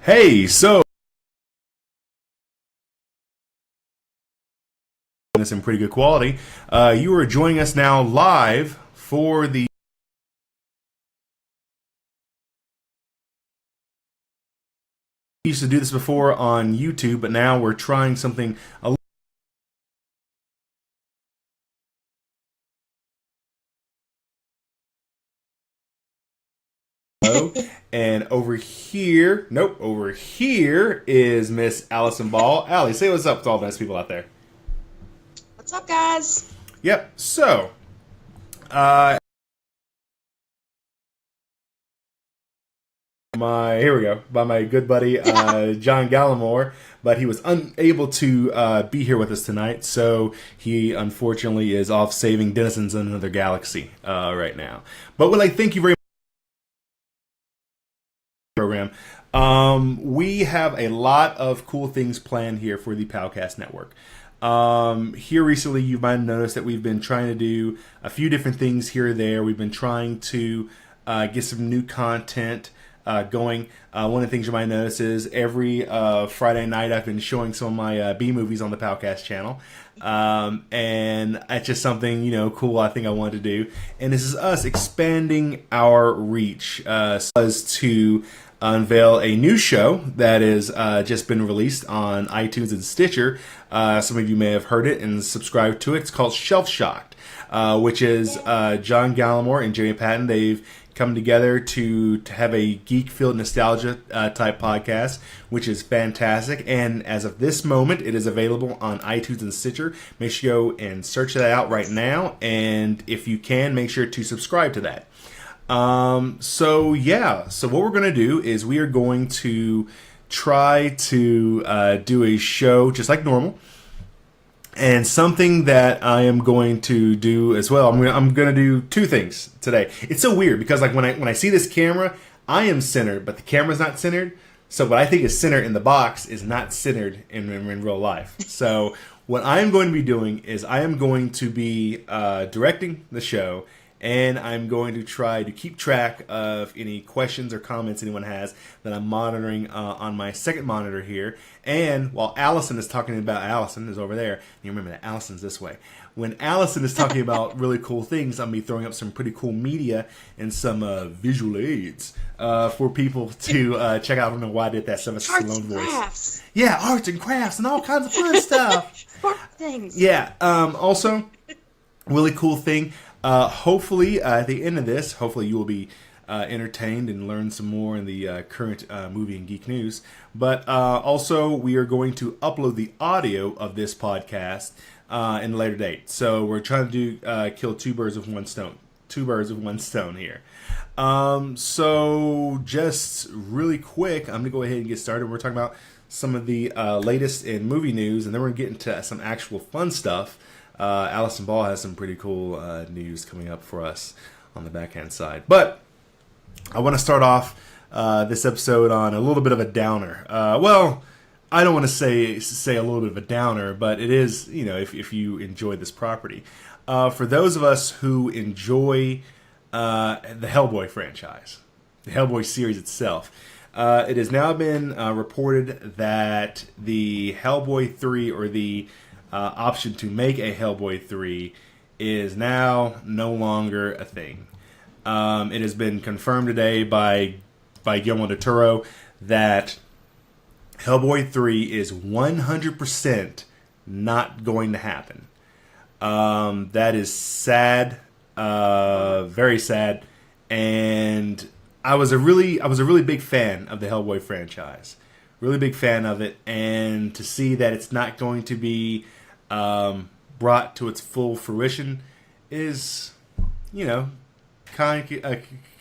Hey, so this in pretty good quality. You are joining us now live for the. We used to do this before on YouTube, but now we're trying something a little. And over here, nope, over here is Miss Allison Ball. Allie, say what's up to all the nice people out there. What's up, guys? Yep. So, uh, here we go, by my good buddy John Gallimore, but he was unable to be here with us tonight, so he unfortunately is off saving denizens in another galaxy right now. But we'd like thank you very much for the program. We have a lot of cool things planned here for the Powcast Network. Here recently, you might have noticed that we've been trying to do a few different things here or there. We've been trying to get some new content going. One of the things you might notice is every Friday night I've been showing some of my B movies on the Powcast channel. And it's just something, cool I think I wanted to do. And this is us expanding our reach as to unveil a new show that has just been released on iTunes and Stitcher. Some of you may have heard it and subscribed to it. It's called Shelf Shocked, which is John Gallimore and Jerry Patton. They've come together to have a geek-filled nostalgia type podcast, which is fantastic. And as of this moment, it is available on iTunes and Stitcher. Make sure you go and search that out right now. And if you can, make sure to subscribe to that. So what we're going to do is we are going to try to do a show just like normal. And something that I am going to do as well, I'm going to do two things today. It's so weird because like when I see this camera, I am centered, but the camera's not centered. So what I think is centered in the box is not centered in real life. So what I am going to be doing is I am going to be directing the show, and I'm going to try to keep track of any questions or comments anyone has that I'm monitoring on my second monitor here. And while Allison is talking about, Allison is over there, you remember that Allison's this way. When Allison is talking about really cool things, I'm going to be throwing up some pretty cool media and some visual aids for people to check out. I don't know why I did that Sylvester Stallone voice. Crafts. Yeah, arts and crafts and all kinds of fun stuff. Things. Yeah, also, really cool thing. Hopefully, at the end of this, hopefully you will be entertained and learn some more in the current movie and geek news. But also, we are going to upload the audio of this podcast in a later date. So we're trying to do kill two birds with one stone. Two birds with one stone here. So just really quick, I'm going to go ahead and get started. We're talking about some of the latest in movie news, and then we're going to get into some actual fun stuff. Allison Ball has some pretty cool news coming up for us on the backhand side. But I want to start off this episode on a little bit of a downer. Well, I don't want to say a little bit of a downer, but it is, if you enjoy this property. For those of us who enjoy the Hellboy franchise, the Hellboy series itself, it has now been reported that the Hellboy 3 or the option to make a Hellboy 3 is now no longer a thing. It has been confirmed today by Guillermo del Toro that Hellboy 3 is 100% not going to happen. That is sad, very sad, and I was a really big fan of the Hellboy franchise. Really big fan of it, and to see that it's not going to be brought to its full fruition is, kind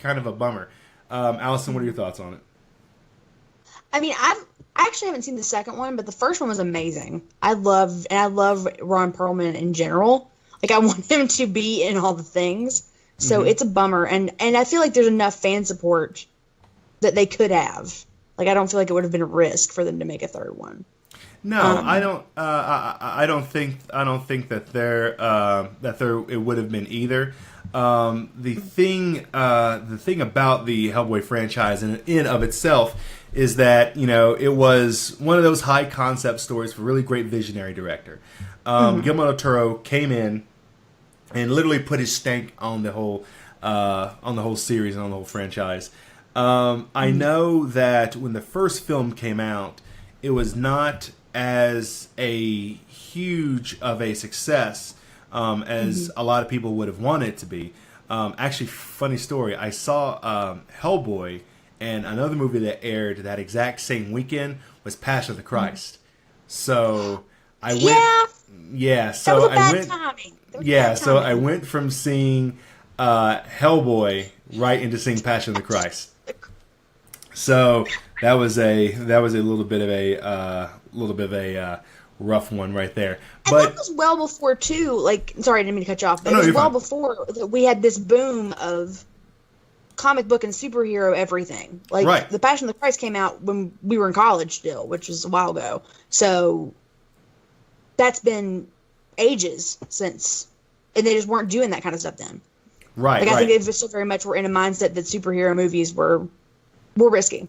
of a bummer. Allison, what are your thoughts on it? I mean, I actually haven't seen the second one, but the first one was amazing. I love Ron Perlman in general. Like, I want him to be in all the things. So it's a bummer, and I feel like there's enough fan support that they could have. Like, I don't feel like it would have been a risk for them to make a third one. No, I don't. I don't think that there it would have been either. The thing about the Hellboy franchise in of itself is that it was one of those high concept stories for a really great visionary director. Guillermo del Toro came in and literally put his stank on the whole series and on the whole franchise. I know that when the first film came out, it was not as a huge of a success as a lot of people would have wanted it to be. Actually, funny story, I saw Hellboy, and another movie that aired that exact same weekend was Passion of the Christ. So I went, yeah. So I went, yeah. So I went from seeing Hellboy right into seeing Passion of the Christ. So that was a little bit of a rough one right there. And But that was well before too. Like, sorry, I didn't mean to cut you off. But no, it was you're well fine. before that we had this boom of comic book and superhero everything. Like, Right. The Passion of the Christ came out when we were in college still, which was a while ago. So that's been ages since, and they just weren't doing that kind of stuff then. Right. Like, I right. think they still very much were in a mindset that superhero movies were risky.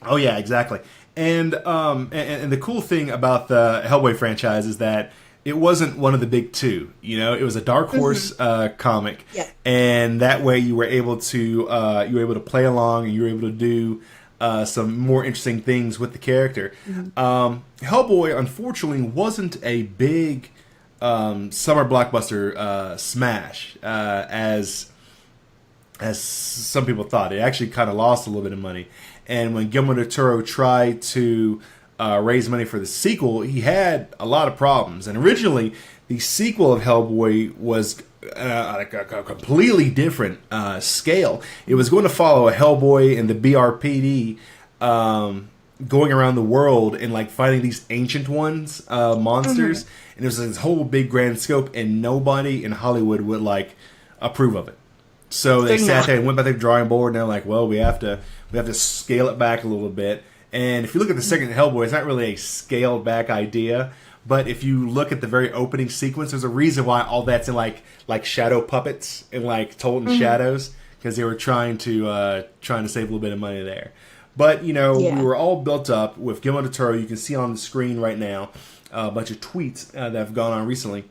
Oh yeah, exactly. And the cool thing about the Hellboy franchise is that it wasn't one of the big two. It was a Dark Horse comic, Yeah. and that way you were able to play along, and you were able to do some more interesting things with the character. Hellboy, unfortunately, wasn't a big summer blockbuster smash as some people thought. It actually kind of lost a little bit of money. And when Guillermo del Toro tried to raise money for the sequel, he had a lot of problems. And originally, the sequel of Hellboy was a completely different scale. It was going to follow a Hellboy and the BRPD going around the world and like fighting these ancient ones, monsters. And it was this whole big grand scope, and nobody in Hollywood would like approve of it. So they sat there and went by the drawing board, and they're like, "Well, we have to scale it back a little bit." And if you look at the second Hellboy, it's not really a scaled back idea. But if you look at the very opening sequence, there's a reason why all that's in like shadow puppets and like told in shadows, because they were trying to save a little bit of money there. But we were all built up with Guillermo del Toro. You can see on the screen right now a bunch of tweets that have gone on recently.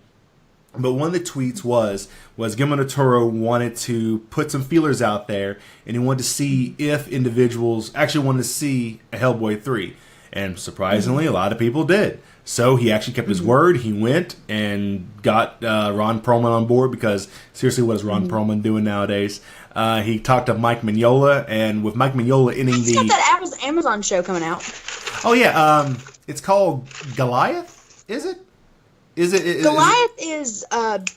But one of the tweets was Guillermo del Toro wanted to put some feelers out there, and he wanted to see if individuals actually wanted to see a Hellboy 3. And surprisingly, a lot of people did. So he actually kept his word. He went and got Ron Perlman on board, because seriously, what is Ron Perlman doing nowadays? He talked to Mike Mignola, and with Mike Mignola ending He's got that Amazon show coming out. Oh yeah, it's called Goliath, is it? Goliath is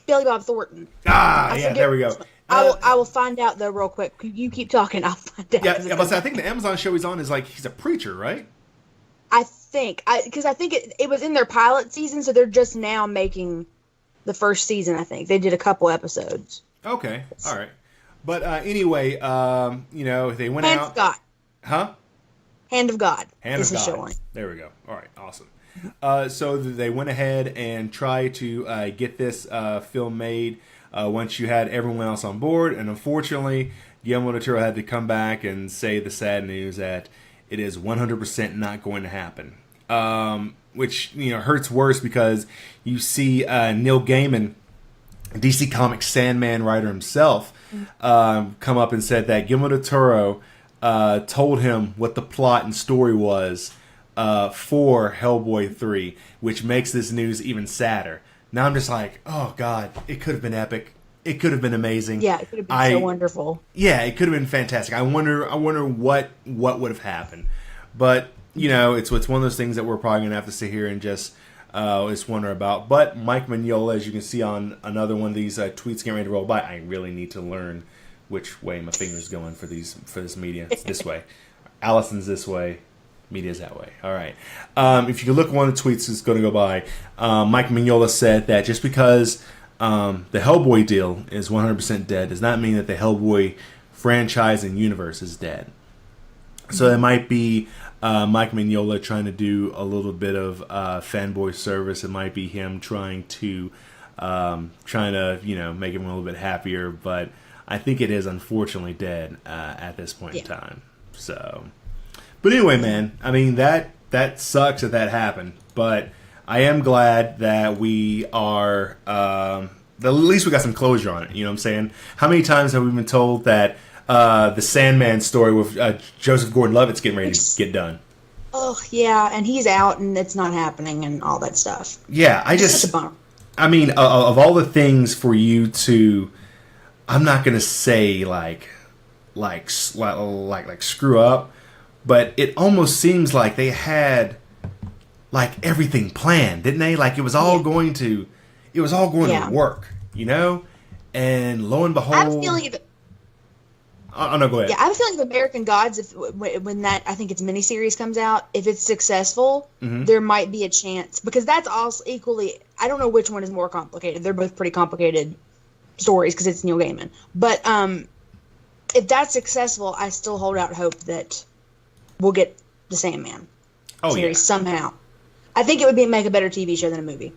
Billy Bob Thornton. Yeah, there we go. I will find out though real quick. You keep talking, I'll find out. Yeah, but I think the Amazon show he's on is like he's a preacher, right? I think it was in their pilot season, so they're just now making the first season. I think they did a couple episodes. Okay, all right. But anyway, they went Hand out. of God. Huh? Hand of God. Hand is of the God. show on. There we go. All right, awesome. So they went ahead and tried to get this film made once you had everyone else on board, and unfortunately, Guillermo del Toro had to come back and say the sad news that it is 100% not going to happen. Which hurts worse, because you see Neil Gaiman, DC Comics Sandman writer himself, come up and said that Guillermo del Toro told him what the plot and story was for Hellboy 3, which makes this news even sadder. Now I'm just like, oh god, it could have been epic. It could have been amazing. Yeah, it could have been so wonderful. Yeah, it could have been fantastic. I wonder what would have happened. But it's one of those things that we're probably gonna have to sit here and just wonder about. But Mike Mignola, as you can see on another one of these tweets getting ready to roll by, I really need to learn which way my finger's going for this media. It's this way. Allison's this way. Media's that way. All right. If you can look at one of the tweets that's going to go by, Mike Mignola said that just because the Hellboy deal is 100% dead does not mean that the Hellboy franchise and universe is dead. So it might be Mike Mignola trying to do a little bit of fanboy service. It might be him trying to trying to make him a little bit happier. But I think it is unfortunately dead at this point in time. So, but anyway, man, I mean that sucks that happened, but I am glad that we are. At least we got some closure on it. You know what I'm saying? How many times have we been told that the Sandman story with Joseph Gordon-Levitt's getting ready to get done? Oh yeah, and he's out, and it's not happening, and all that stuff. Yeah, It's such a bummer. I mean, of all the things for you to, I'm not gonna say like screw up, but it almost seems like they had like everything planned, didn't they? Like it was all going to work, And lo and behold, I have a feeling. Oh no, go ahead. Yeah, I have a feeling of American Gods. When that, I think its miniseries comes out, if it's successful, there might be a chance, because that's also equally. I don't know which one is more complicated. They're both pretty complicated stories because it's Neil Gaiman. But if that's successful, I still hold out hope that we'll get the Sandman series somehow. I think it would make a better TV show than a movie.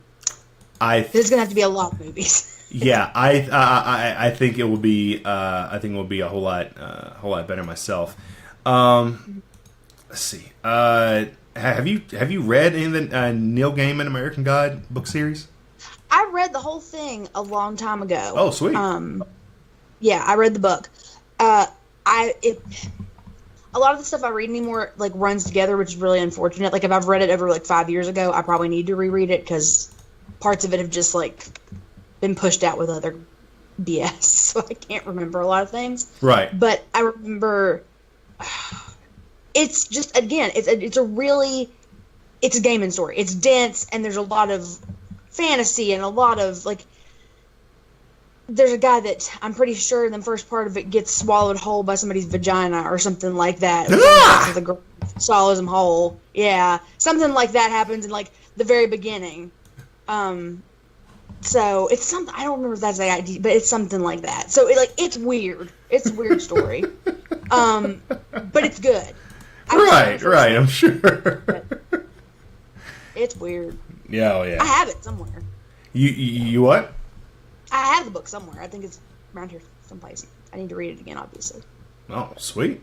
There's gonna have to be a lot of movies. Yeah, I think it will be. I think it will be a whole lot better myself. Let's see. Have you read any of the Neil Gaiman American God book series? I read the whole thing a long time ago. Oh, sweet. Yeah, I read the book. A lot of the stuff I read anymore like runs together, which is really unfortunate. Like if I've read it over like 5 years ago, I probably need to reread it because parts of it have just like been pushed out with other BS, so I can't remember a lot of things. Right. But I remember it's just, again, it's a Gaiman story. It's dense, and there's a lot of fantasy and a lot of like. There's a guy that I'm pretty sure in the first part of it gets swallowed whole by somebody's vagina or something like that. The girl swallows him whole. Yeah, something like that happens in like the very beginning. So it's something, I don't remember if that's the idea, but it's something like that. So it's weird. It's a weird story. But it's good. Right. I'm sure. It's weird. Yeah, oh yeah. I have it somewhere. You what? I have the book somewhere. I think it's around here someplace. I need to read it again, obviously. Oh, sweet.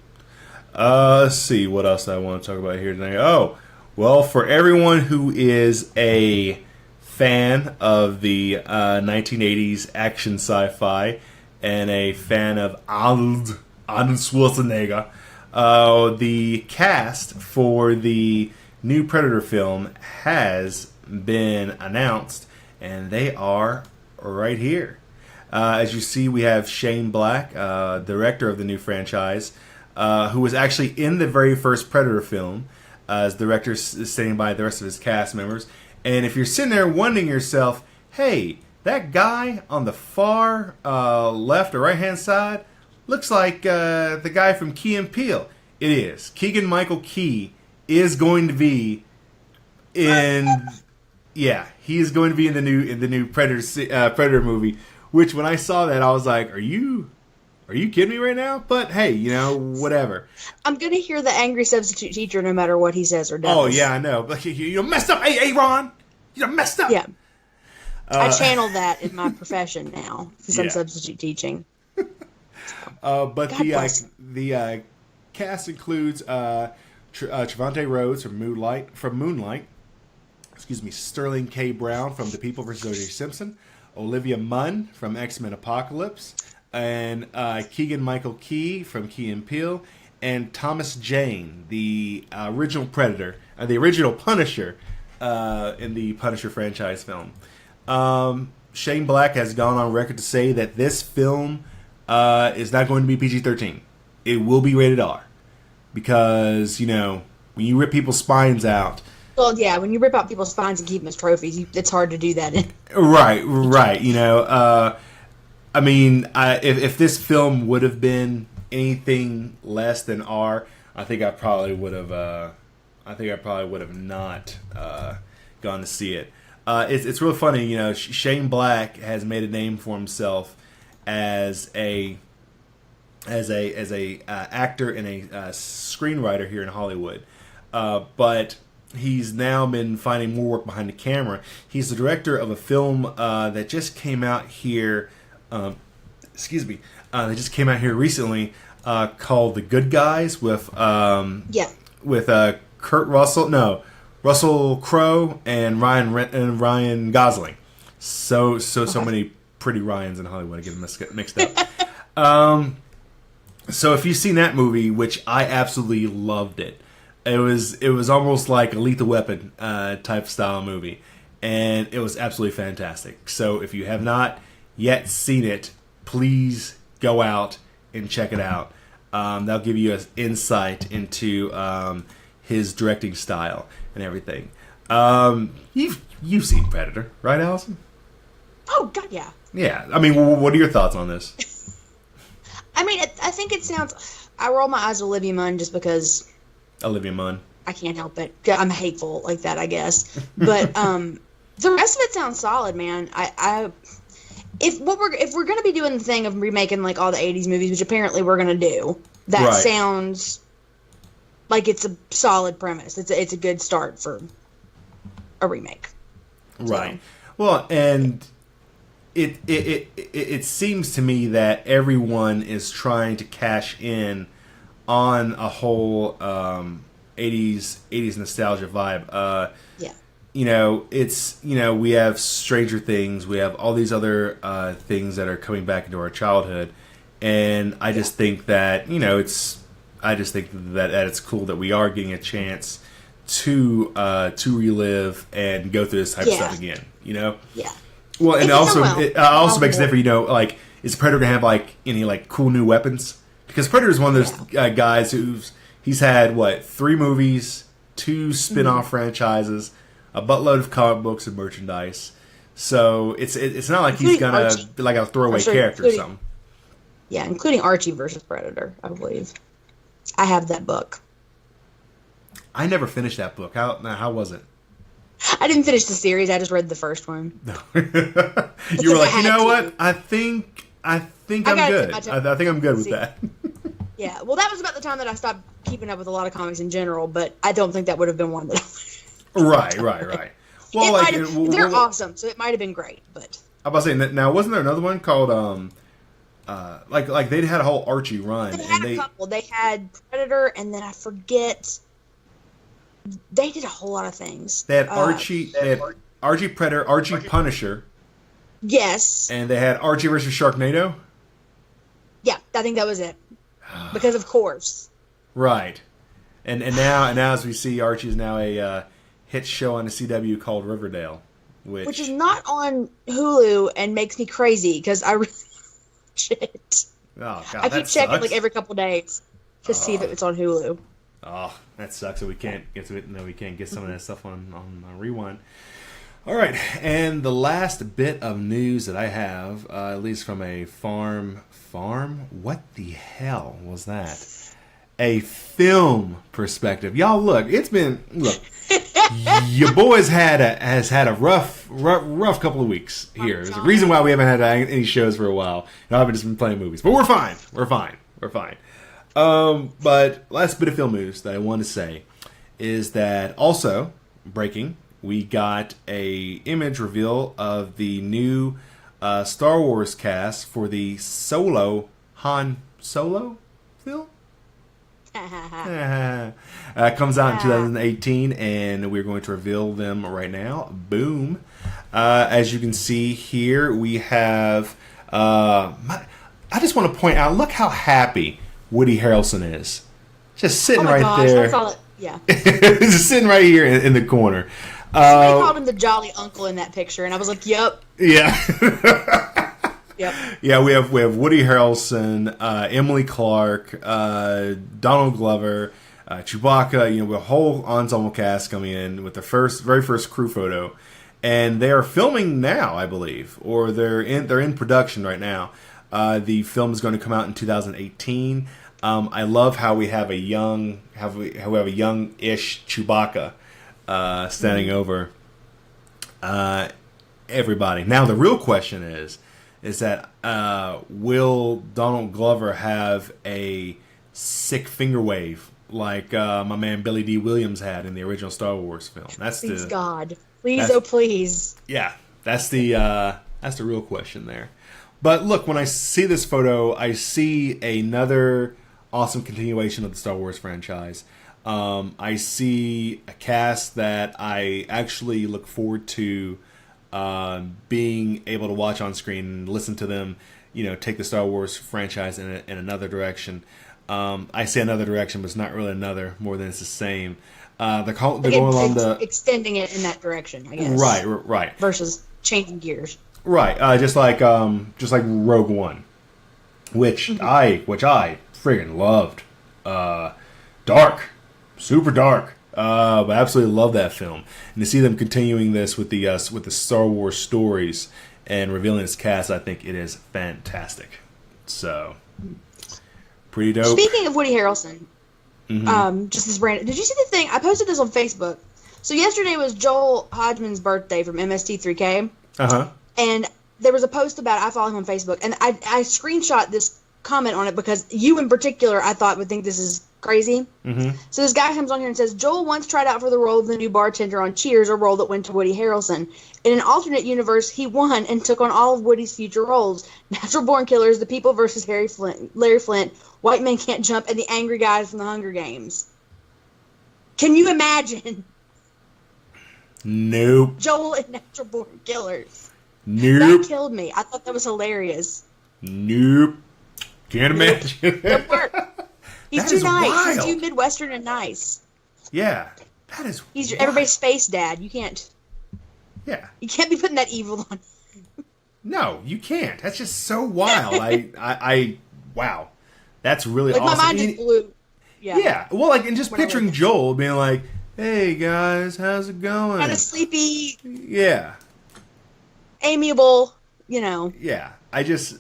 Let's see what else I want to talk about here today. Oh, well, for everyone who is a fan of the 1980s action sci-fi and a fan of Arnold Schwarzenegger, the cast for the new Predator film has been announced, and they are right here. As you see, we have Shane Black, director of the new franchise, who was actually in the very first Predator film as director, standing by the rest of his cast members. And if you're sitting there wondering yourself, hey, that guy on the far left or right-hand side looks like the guy from Key and Peele. It is. Keegan-Michael Key is going to be in... Yeah, he is going to be in the new Predator movie. Which, when I saw that, I was like, "Are you kidding me right now?" But hey, whatever. I'm gonna hear the angry substitute teacher no matter what he says or does. Oh yeah, I know. Like you messed up. Hey, Ron, you messed up. Yeah, I channel that in my profession now because I'm substitute teaching. But God the cast includes Trevante Rhodes from Moonlight. Excuse me, Sterling K. Brown from The People vs. O.J. Simpson, Olivia Munn from X-Men Apocalypse, and Keegan-Michael Key from Key and Peele, and Thomas Jane, the original Predator, the original Punisher in the Punisher franchise film. Shane Black has gone on record to say that this film is not going to be PG-13. It will be rated R. Because, when you rip people's spines out... Well, yeah, when you rip out people's spines and keep them as trophies, it's hard to do that. Right. I mean, if this film would have been anything less than R, I think I probably would have not gone to see it. It's real funny, Shane Black has made a name for himself as a actor and a screenwriter here in Hollywood, but he's now been finding more work behind the camera. He's the director of a film that just came out here. That just came out here recently called The Good Guys with Kurt Russell, Russell Crowe and Ryan Gosling. So many pretty Ryans in Hollywood. I get them mixed up. So if you've seen that movie, which I absolutely loved it, it was almost like a Lethal Weapon type style movie, and it was absolutely fantastic. So if you have not yet seen it, please go out and check it out. That'll give you an insight into his directing style and everything. You've seen Predator, right, Allison? Oh God, yeah. Yeah. I mean, what are your thoughts on this? I mean, I think it sounds. I roll my eyes at Olivia Munn just because. Olivia Munn. I can't help it. I'm hateful like that, I guess. But the rest of it sounds solid, man. If we're gonna be doing the thing of remaking like all the '80s movies, which apparently we're gonna do, that sounds like it's a solid premise. It's a good start for a remake. Right. So. Well, and it seems to me that everyone is trying to cash in on a whole 80s nostalgia vibe. Yeah. We have Stranger Things, we have all these other things that are coming back into our childhood, and I just think that it's cool that we are getting a chance to relive and go through this type of stuff again. Yeah. Well, and it also makes it different. Like, is Predator gonna have like any like cool new weapons? Because Predator is one of those guys he's had 3 movies, 2 spin-off franchises, a buttload of comic books and merchandise. So it's not like he's gonna be like a throwaway character or something. Yeah, including Archie versus Predator, I believe. I have that book. I never finished that book. How was it? I didn't finish the series. I just read the first one. No. You were like, you know what? I think I'm good. I think I'm good with that. Yeah. Well, that was about the time that I stopped keeping up with a lot of comics in general, but I don't think that would have been one that I Right. Well, they're awesome, so it might have been great, but I'm about to say, now wasn't there another one called like they had a whole Archie run? They had a couple. They had Predator, and then I forget. They did a whole lot of things. They had Archie. They had Archie Predator, Archie Punisher. Yes. And they had Archie versus Sharknado. Yeah, I think that was it. Because of course. Right. And now as we see, Archie is now a hit show on the CW called Riverdale, which is not on Hulu and makes me crazy because I really watch it. Oh God, I keep checking like every couple days to see if it's on Hulu. Oh, that sucks that we can't get to it. No, we can't get some of that stuff on Rewind. All right, and the last bit of news that I have, at least from a farm. What the hell was that? A film perspective, y'all. Look. Your boys has had a rough couple of weeks here. There's a reason why we haven't had any shows for a while. I've just been playing movies, but we're fine. But last bit of film news that I want to say is that also breaking, we got a image reveal of the new Star Wars cast for the Solo Han Solo film. Comes out in 2018, and we're going to reveal them right now. Boom! As you can see here, we have. I just want to point out. Look how happy Woody Harrelson is. Just sitting there. Yeah. Just sitting right here in the corner. Somebody called him the jolly uncle in that picture, and I was like, "Yep." Yeah. Yep. Yeah, we have Woody Harrelson, Emily Clark, Donald Glover, Chewbacca. We have a whole ensemble cast coming in with the very first crew photo, and they are filming now, I believe, or they're in production right now. The film is going to come out in 2018. I love how we have a youngish Chewbacca standing over everybody. Now the real question is that will Donald Glover have a sick finger wave like my man Billy D. Williams had in the original Star Wars film? Please, God. Please, oh, please. Yeah, that's the real question there. But look, when I see this photo, I see another awesome continuation of the Star Wars franchise. I see a cast that I actually look forward to being able to watch on screen and listen to them, take the Star Wars franchise in another direction. I say another direction, but it's not really another, more than it's the same. They're going along extending it in that direction, I guess. Right. Versus changing gears. Right. Just like Rogue One, which I friggin' loved. Dark, super dark. But I absolutely love that film, and to see them continuing this with the Star Wars stories and revealing its cast, I think it is fantastic. So, pretty dope. Speaking of Woody Harrelson, just this random. Did you see the thing? I posted this on Facebook. So yesterday was Joel Hodgman's birthday from MST3K. And there was a post about it. I follow him on Facebook, and I screenshot this comment on it because you in particular I thought would think this is crazy. So this guy comes on here and says, Joel once tried out for the role of the new bartender on Cheers, a role that went to Woody Harrelson. In an alternate universe, he won and took on all of Woody's future roles. Natural Born Killers, The People versus Larry Flint, White Men Can't Jump, and the angry guys from the Hunger Games. Can you imagine? Nope. Joel in Natural Born Killers. Nope. That killed me. I thought that was hilarious. Nope. Can't imagine. Don't work. He's That too is nice. wild. He's too Midwestern and nice. Yeah. That is He's wild. everybody's space dad. You can't be putting that evil on. No, you can't. That's just so wild. I wow. That's really Like awesome. my mind just blew. Yeah. Well, and just When I picturing read that. Joel being like, "Hey guys, how's it going?" Kind of sleepy, Yeah. amiable, Yeah. I just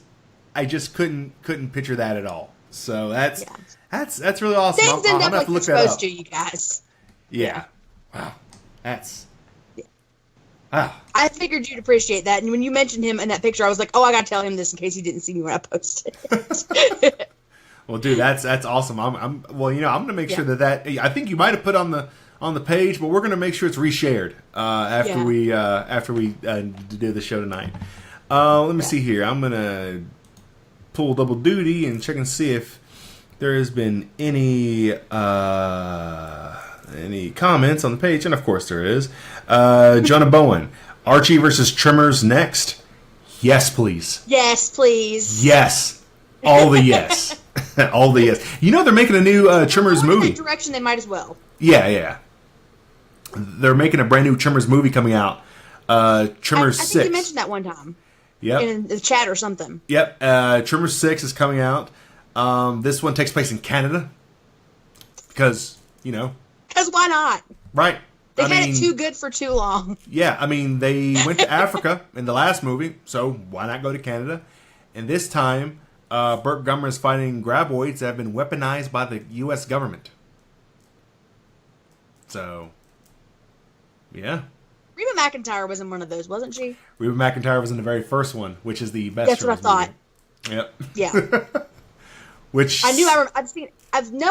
couldn't picture that at all. So that's really awesome. Things I'm end gonna up have like to they're look that supposed up. to, you guys. Yeah. Wow. That's. Wow. I figured you'd appreciate that, and when you mentioned him in that picture, I was like, "Oh, I gotta tell him this in case he didn't see me when I posted it." Well, dude, that's awesome. I'm gonna make sure that I think you might have put on the page, but we're gonna make sure it's reshared after we do the show tonight. Let me see here. I'm gonna pull double duty and check and see if there has been any comments on the page, and of course there is. Jonah Bowen, Archie versus Trimmers next. Yes, please. Yes, please. Yes. All the yes. All the yes. They're making a new Trimmers Going in movie. that direction, they might as well. Yeah. They're making a brand new Trimmers movie coming out. Trimmers I 6. think you mentioned that one time. Yep. In the chat or something. Yep. Trimmers 6 is coming out. This one takes place in Canada. Because, Because why not? Right. They've had it too good for too long. Yeah, they went to Africa in the last movie, so why not go to Canada? And this time, Burt Gummer is fighting graboids that have been weaponized by the U.S. government. So, yeah. Reba McEntire was in one of those, wasn't she? Reba McEntire was in the very first one, which is the best. That's what I thought. Movie. Yep. Yeah. Which I knew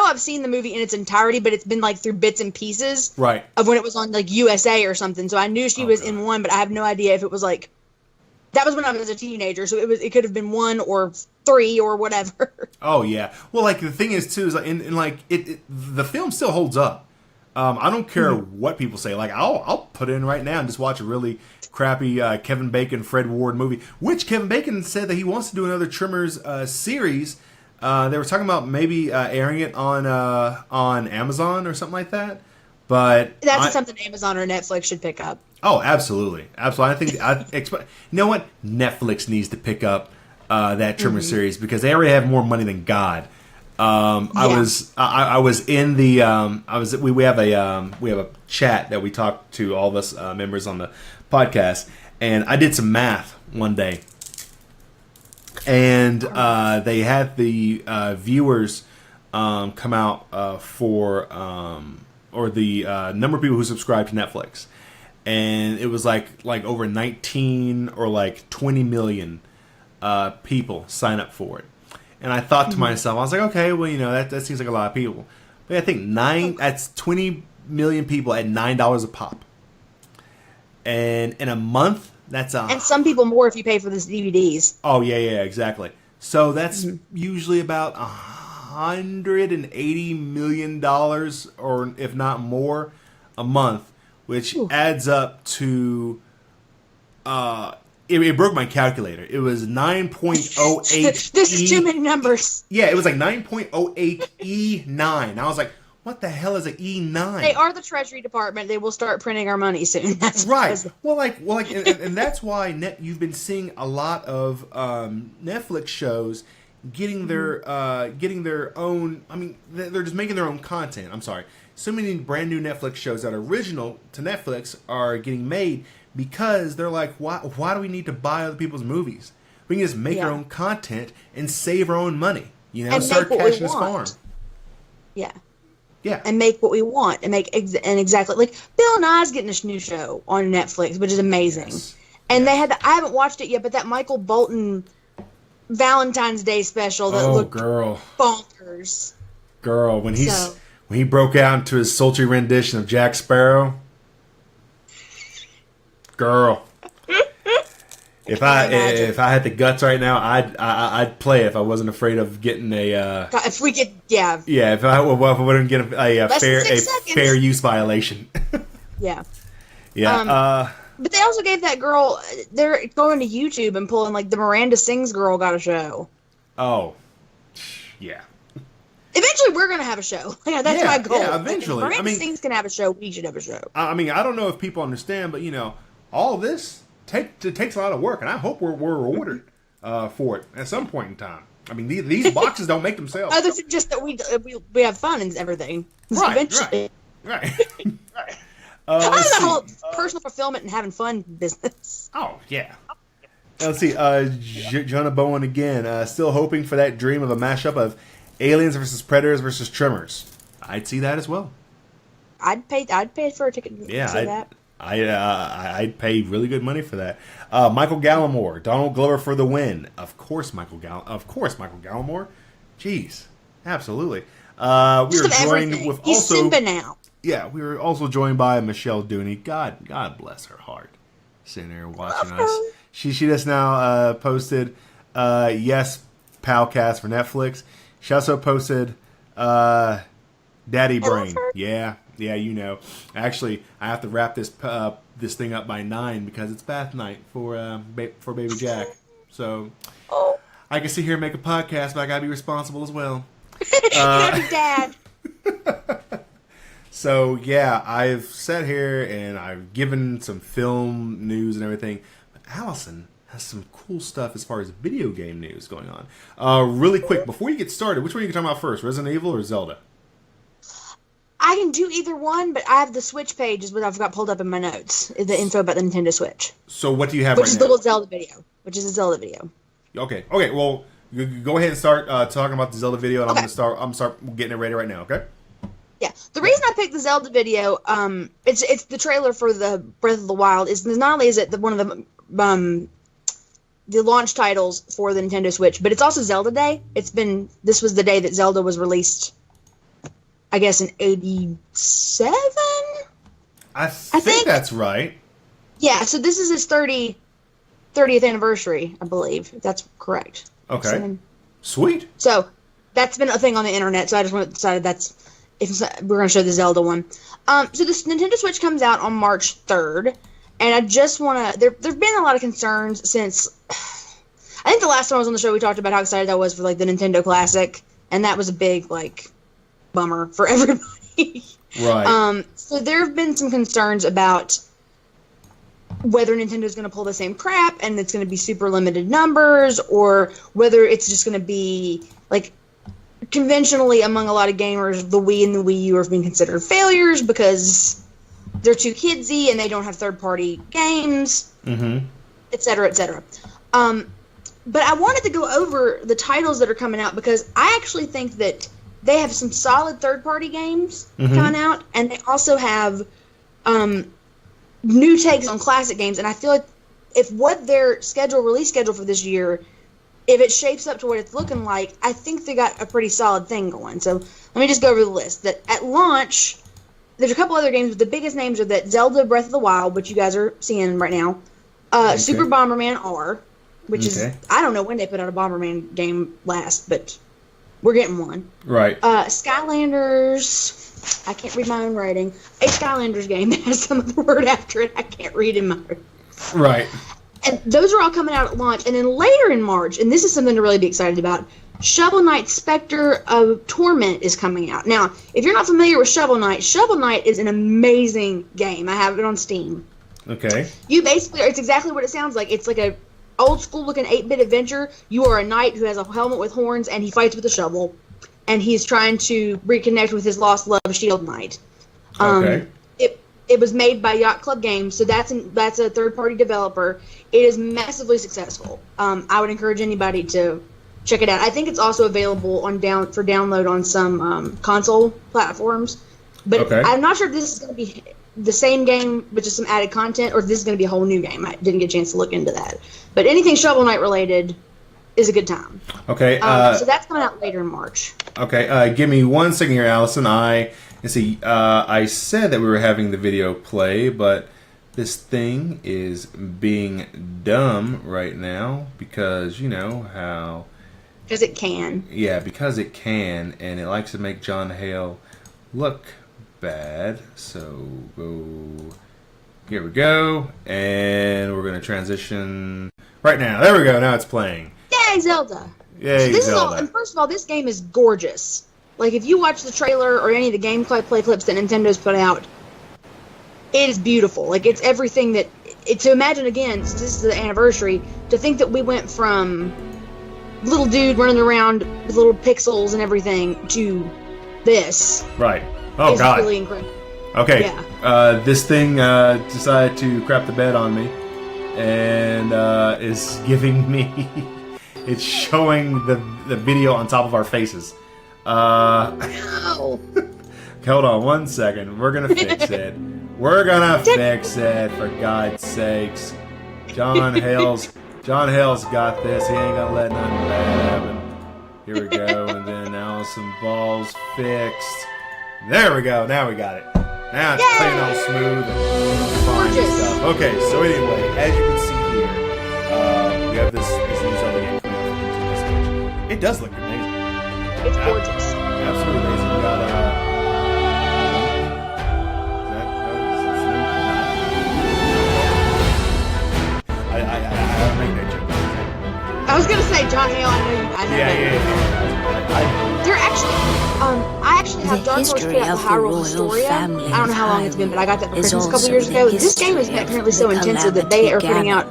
I've seen the movie in its entirety, but it's been like through bits and pieces. Right. Of when it was on like USA or something. So I knew she was in one, but I have no idea if it was like that was when I was a teenager, so it could have been 1 or 3 or whatever. Oh yeah. Well, the thing is too is the film still holds up. I don't care what people say. I'll put it in right now and just watch a really crappy Kevin Bacon, Fred Ward movie. Which Kevin Bacon said that he wants to do another Trimmers series. They were talking about maybe airing it on Amazon or something like that. But that's something Amazon or Netflix should pick up. Oh, absolutely. I expect. You know what? Netflix needs to pick up that Trimmer series because they already have more money than God. I was in the we have a chat that we talk to all of us members on the podcast, and I did some math one day, and they had the viewers come out for or the number of people who subscribe to Netflix, and it was like over 19 or like 20 million people sign up for it. And I thought to myself, I was like, okay, well, that seems like a lot of people. I think that's 20 million people at $9 a pop. And in a month, that's and some people more if you pay for the DVDs. Oh, yeah, exactly. So that's usually about $180 million, or if not more, a month, which adds up to... It broke my calculator. It was 9.08. This is too many numbers. Yeah, it was like 9.08 E9. I was like, what the hell is an E9? They are the Treasury Department. They will start printing our money soon. That's right. And that's why you've been seeing a lot of Netflix shows getting their own. I mean, they're just making their own content. I'm sorry. So many brand new Netflix shows that are original to Netflix are getting made because they're like, why do we need to buy other people's movies? We can just make our own content and save our own money. And start cashing this farm. Yeah. Yeah. And make what we want and exactly like Bill Nye's getting this new show on Netflix, which is amazing. Yes. And they I haven't watched it yet, but that Michael Bolton Valentine's Day special that looked bonkers. Girl, when he broke out into his sultry rendition of Jack Sparrow. Girl. If I had the guts right now, I'd play if I wasn't afraid of getting a. If we could, yeah. Yeah, if I wouldn't get a fair use violation. Yeah. Yeah. But they also gave that girl. They're going to YouTube and pulling like the Miranda Sings girl got a show. Oh. Yeah. Eventually, we're gonna have a show. Yeah, that's my goal. Yeah, eventually. If Miranda Sings can have a show, we should have a show. I mean, I don't know if people understand, but all this. It takes a lot of work, and I hope we're rewarded for it at some point in time. I mean, these boxes don't make themselves. Other than just that we have fun and everything. Right. I don't know the whole personal fulfillment and having fun business. Oh, yeah. Let's see. Jonah Bowen again. Still hoping for that dream of a mashup of Aliens versus Predators versus Tremors. I'd see that as well. I'd pay for a ticket to see that. I'd pay really good money for that. Michael Gallimore, Donald Glover for the win. Of course, Michael Gallimore. Jeez, absolutely. We were joined with He's Simba now. Yeah, we were also joined by Michelle Dooney. God bless her heart, sitting there watching us. She just now posted yes, Powcast for Netflix. She also posted Daddy Brain. Yeah, Actually, I have to wrap this thing up by 9 because it's bath night for baby Jack. So I can sit here and make a podcast, but I gotta be responsible as well. You gotta be dad. So yeah, I've sat here and I've given some film news and everything. But Allison has some cool stuff as far as video game news going on. Really quick, before you get started, which one are you talking about first, Resident Evil or Zelda? I can do either one, but I have the Switch page is what I've got pulled up in my notes. The info about the Nintendo Switch. So what do you have Which is a Zelda video. Okay. Well, go ahead and start talking about the Zelda video, and I'm gonna start getting it ready right now. Okay. Yeah. The reason I picked the Zelda video, it's the trailer for the Breath of the Wild. Is not only is it one of the launch titles for the Nintendo Switch, but it's also Zelda Day. This was the day that Zelda was released. I guess in 87? I think that's right. Yeah, so this is his 30th anniversary, I believe. If that's correct. Okay. Sweet. So that's been a thing on the internet, so I just decided we're going to show the Zelda one. So this Nintendo Switch comes out on March 3rd, and I just want to... There've been a lot of concerns since... I think the last time I was on the show, we talked about how excited I was for the Nintendo Classic, and that was a big, bummer for everybody. Right. So there have been some concerns about whether Nintendo's going to pull the same crap and it's going to be super limited numbers, or whether it's just going to be conventionally among a lot of gamers, the Wii and the Wii U are being considered failures because they're too kidsy and they don't have third-party games, et cetera, et cetera. But I wanted to go over the titles that are coming out because I actually think that they have some solid third-party games coming out, and they also have new takes on classic games. And I feel like if what their release schedule for this year if it shapes up to what it's looking like, I think they got a pretty solid thing going. So let me just go over the list. That at launch, there's a couple other games, but the biggest names are that Zelda Breath of the Wild, which you guys are seeing right now, Super Bomberman R, which is, I don't know when they put out a Bomberman game last, but we're getting one. Right. Skylanders, I can't read my own writing. A Skylanders game that has some other word after it I can't read in my. Right. And those are all coming out at launch. And then later in March, and this is something to really be excited about, Shovel Knight Spectre of Torment is coming out. Now, if you're not familiar with Shovel Knight is an amazing game. I have it on Steam. Okay. You basically, it's exactly what it sounds like. It's like a old school looking 8-bit adventure. You are a knight who has a helmet with horns, and he fights with a shovel. And he's trying to reconnect with his lost love, Shield Knight. Okay. It was made by Yacht Club Games, so that's a third-party developer. It is massively successful. I would encourage anybody to check it out. I think it's also available for download on some console platforms. But I'm not sure if this is going to be the same game with just some added content, or if this is going to be a whole new game. I didn't get a chance to look into that. But anything Shovel Knight related is a good time. Okay. So that's coming out later in March. Okay. Give me 1 second here, Allison. I said that we were having the video play, but this thing is being dumb right now because you know how. Because it can. Yeah, because it can, and it likes to make John Hale look bad. So here we go, and we're going to transition right now. There we go. Now it's playing. Yay, Zelda! Yay, so Zelda! And first of all, this game is gorgeous. Like, if you watch the trailer or any of the gameplay clips that Nintendo's put out, it is beautiful. Like, it's everything that... to imagine, again, since this is the anniversary, to think that we went from little dude running around with little pixels and everything to this. Right. Oh, is God. Really incredible. Okay. Yeah. This thing decided to crap the bed on me and is giving me... it's showing the video on top of our faces. No. Hold on 1 second. We're gonna fix it. We're gonna fix it, for God's sakes. John Hale's got this. He ain't gonna let nothing bad happen. Here we go, and then now some balls fixed. There we go. Now we got it. Now it's playing all smooth and fine and stuff. Okay, so anyway, as you can see here, we have this new Zelda game coming out for Nintendo Switch. It does look amazing. It's gorgeous. Absolutely amazing. We got I make that joke. I was gonna say John Hale. I know. Yeah. They're actually. I actually have Dark Horse put out the Hyrule Historia. I don't know how long it's been, but I got that for Christmas a couple years ago. This game is apparently so intensive that they are putting out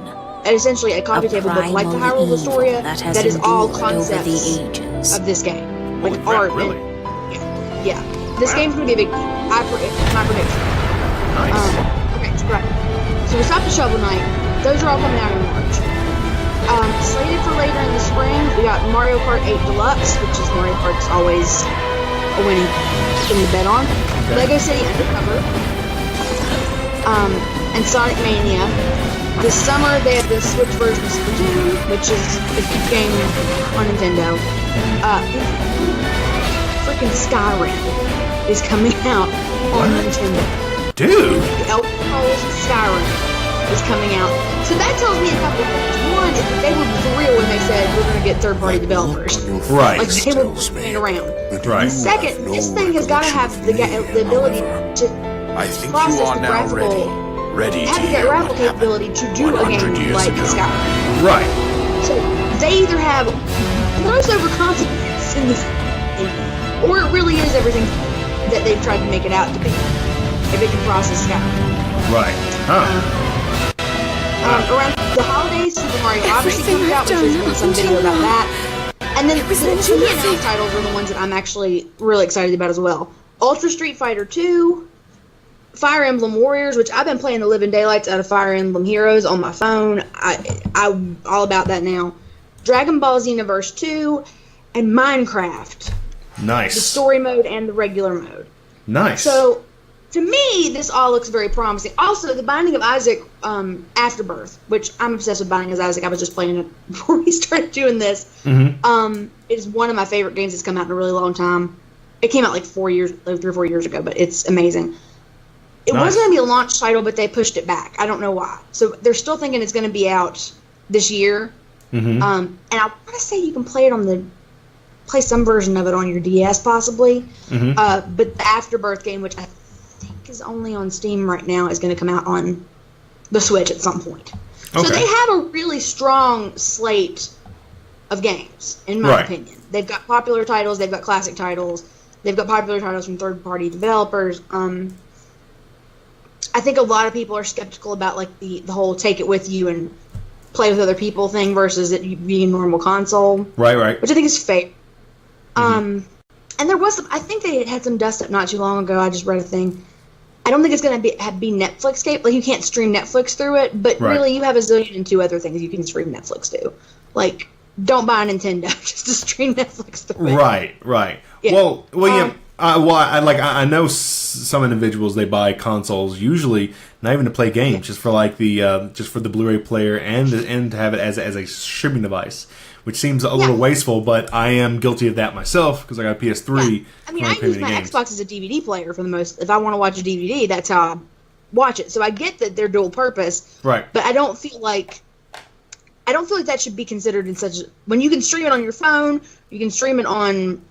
essentially a coffee table book like the Hyrule Historia that is all concepts of this game. Like art. Really? Yeah. This game's gonna be a big. My prediction. Nice. Okay, right. So we stopped at Shovel Knight. Those are all coming out in March. Slated for later in the spring, we got Mario Kart 8 Deluxe, which is Mario Kart's always a winning thing to bet on. Okay. Lego City Undercover. And Sonic Mania. This summer they have the Switch version of Splatoon, which is a huge game on Nintendo. Freaking Skyrim is coming out on Nintendo. Dude! The Elder Scrolls Skyrim is coming out. So that tells me a couple of things. One is that they were for real when they said we're going to get third-party developers. Right. Like they were playing around. Right. Second, this thing has got to have the ability to process the graphical, have the graphical capability to do a game like Skyrim. Right. So they either have gross overconfidence in this game, or it really is everything that they've tried to make it out to be. If it can process Skyrim. Right. Huh. Around the holidays, Super Mario Odyssey comes out, which there's been some video about that. And then the two announced titles are the ones that I'm actually really excited about as well. Ultra Street Fighter 2, Fire Emblem Warriors, which I've been playing the living daylights out of Fire Emblem Heroes on my phone. I'm all about that now. Dragon Ball Xenoverse 2, and Minecraft. Nice. The story mode and the regular mode. Nice. So, to me, this all looks very promising. Also, the Binding of Isaac Afterbirth, which I'm obsessed with Binding of Isaac. I was just playing it before we started doing this. Is one of my favorite games that's come out in a really long time. It came out like 3 or 4 years ago, but it's amazing. It was going to be a launch title, but they pushed it back. I don't know why. So they're still thinking it's going to be out this year. And I want to say you can play some version of it on your DS possibly. But the Afterbirth game, which I think is only on Steam right now, is going to come out on the Switch at some point. Okay. So they have a really strong slate of games, in my opinion. They've got popular titles, they've got classic titles, they've got popular titles from third-party developers. I think a lot of people are skeptical about like the whole take it with you and play with other people thing versus it being a normal console. Right. Which I think is fair. And there was I think they had some dust up not too long ago. I just read a thing. I don't think it's going to be Netflix game. Like, you can't stream Netflix through it, but really you have a zillion and two other things you can stream Netflix to. Like, don't buy a Nintendo just to stream Netflix through it. Right. Yeah. I know some individuals, they buy consoles usually not even to play games, just for like just for the Blu-ray player and to have it as a streaming device, which seems a little wasteful. But I am guilty of that myself because I got a PS3. Yeah. I mean, I use my Xbox as a DVD player for the most. If I want to watch a DVD, that's how I watch it. So I get that they're dual purpose, right? But I don't feel like that should be considered in such. When you can stream it on your phone, you can stream it on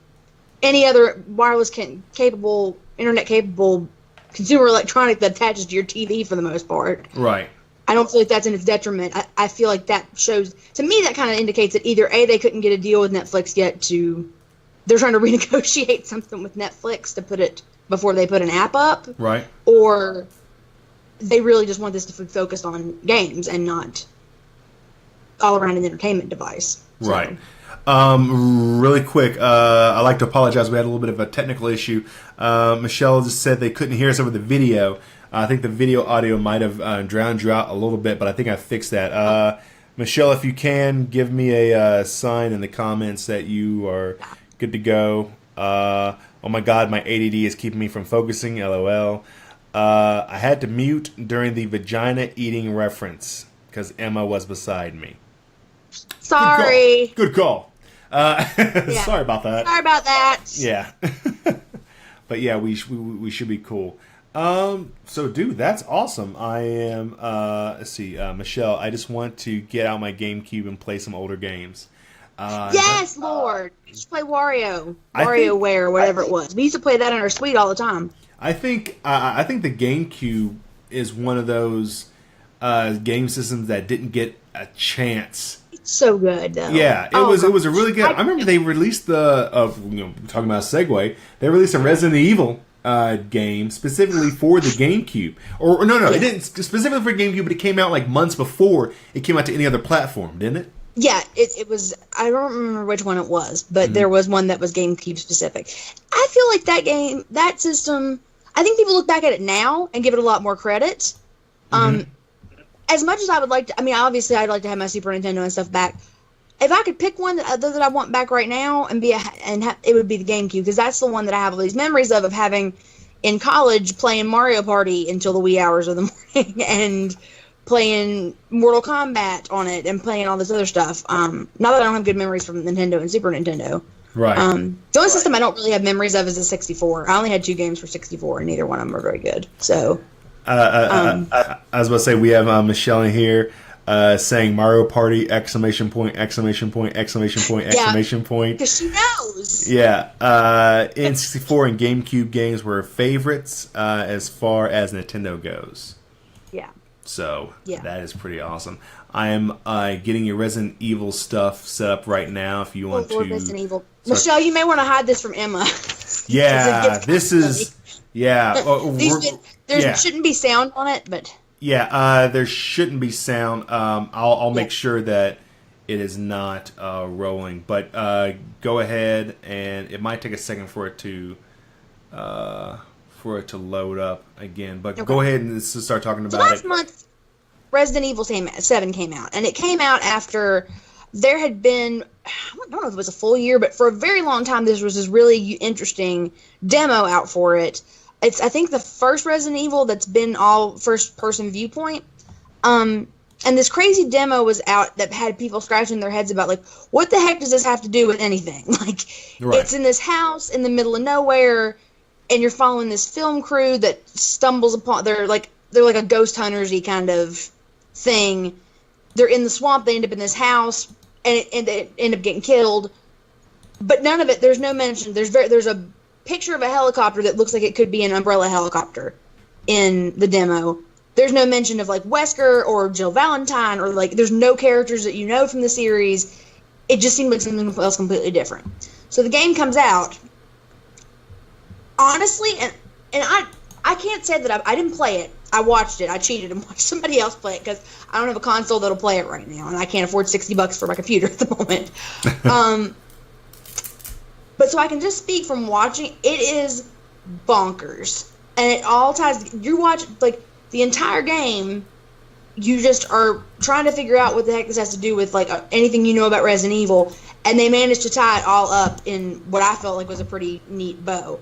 any other wireless capable, internet capable consumer electronic that attaches to your TV for the most part. Right. I don't feel like that's in its detriment. I feel like that shows, to me, that kind of indicates that either A, they couldn't get a deal with Netflix yet they're trying to renegotiate something with Netflix to put it before they put an app up. Right. Or they really just want this to be focused on games and not all around an entertainment device. So. Right. Really quick, I'd like to apologize. We had a little bit of a technical issue. Michelle just said they couldn't hear us over the video. I think the video audio might have drowned you out a little bit, but I think I fixed that. Michelle, if you can, give me a sign in the comments that you are good to go. Oh my God, my ADD is keeping me from focusing, LOL. I had to mute during the vagina eating reference because Emma was beside me. Sorry. Good call. Sorry about that. Yeah. But yeah, we should be cool. So dude, that's awesome. I am let's see, Michelle, I just want to get out my GameCube and play some older games. Yes, Lord. We should play WarioWare or whatever it was. We used to play that in our suite all the time. I think the GameCube is one of those game systems that didn't get a chance. So good, though. Yeah, it was a really good. I remember they released talking about Segway. They released a Resident Evil game specifically for the GameCube. Or no, it didn't specifically for GameCube, but it came out like months before it came out to any other platform, didn't it? Yeah, it was. I don't remember which one it was, but there was one that was GameCube specific. I feel like that system. I think people look back at it now and give it a lot more credit. As much as I would like to, obviously I'd like to have my Super Nintendo and stuff back. If I could pick one that I want back right now it would be the GameCube, because that's the one that I have all these memories of having in college playing Mario Party until the wee hours of the morning and playing Mortal Kombat on it and playing all this other stuff. Not that I don't have good memories from Nintendo and Super Nintendo. Right. The only system I don't really have memories of is the 64. I only had 2 games for 64, and neither one of them are very good. So. I was about to say, we have Michelle in here saying Mario Party, !! Because she knows. Yeah. N64 and GameCube games were favorites as far as Nintendo goes. Yeah. So, that is pretty awesome. I am getting your Resident Evil stuff set up right now if you want to. Resident Evil. Michelle, you may want to hide this from Emma. Yeah, this is... Yeah. There shouldn't be sound on it, but... Yeah, there shouldn't be sound. I'll make sure that it is not rolling. But go ahead, and it might take a second for it to load up again. But go ahead and start talking about it. Last month, Resident Evil 7 came out, and it came out after there had been... I don't know if it was a full year, but for a very long time, this was this really interesting demo out for it. It's I think the first Resident Evil that's been all first person viewpoint. And this crazy demo was out that had people scratching their heads about like, what the heck does this have to do with anything? Like, Right. it's in this house in the middle of nowhere, and you're following this film crew that stumbles upon. They're like a ghost hunters-y kind of thing. They're in the swamp. They end up in this house, and they end up getting killed. But none of it. There's no mention. There's a picture of a helicopter that looks like it could be an Umbrella helicopter in the demo. There's no mention of like Wesker or Jill Valentine or like there's no characters that you know from the series. It just seemed like something else completely different. So the game comes out. Honestly, and I can't say that I didn't play it. I watched it. I cheated and watched somebody else play it because I don't have a console that'll play it right now, and I can't afford $60 for my computer at the moment. But so I can just speak from watching. It is bonkers, and it all ties. You watch like. The entire game, you just are trying to figure out what the heck this has to do with like anything you know about Resident Evil, and they managed to tie it all up in what I felt like was a pretty neat bow.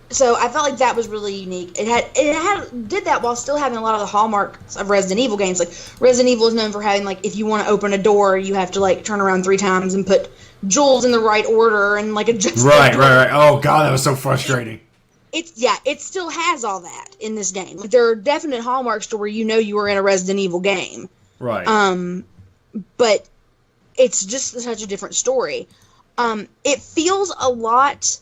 So I felt like that was really unique. It did that while still having a lot of the hallmarks of Resident Evil games. Like Resident Evil is known for having like if you want to open a door, you have to like turn around 3 times and put jewels in the right order and like adjust. Right. Oh god, that was so frustrating. It still has all that in this game. Like, there are definite hallmarks to where you know you are in a Resident Evil game. Right. But it's just such a different story. It feels a lot